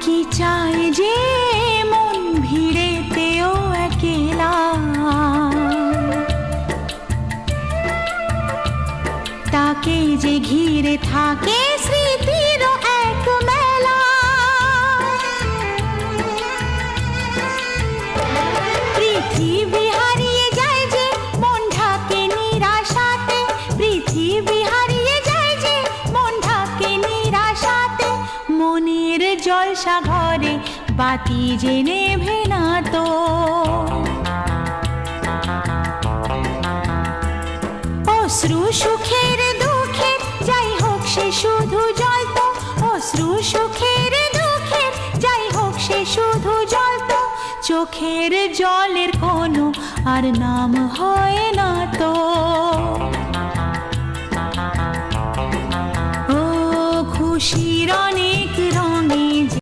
কি চায় যে মন ভিড়েতেও একেলা, তাকে যে ঘিরে থাকে স্মৃতির এক মেলা। পৃথিবী হারিয়ে যায় যে মন ঢাকে নিরাশাতে, পৃথিবী হারিয়ে যায় যে মন ঢাকে নিরাশাতে। মনের জলসা ঘরে বাতি যে নেভে না তো, অশ্রু সুখের দুঃখের যাই হোক সে শুধু জ্বলতো, অশ্রু সুখের দুঃখের যাই হোক সে শুধু জ্বলতো। চোখের জলের কোনো আর নাম হয় না তো। ও খুশির অনেক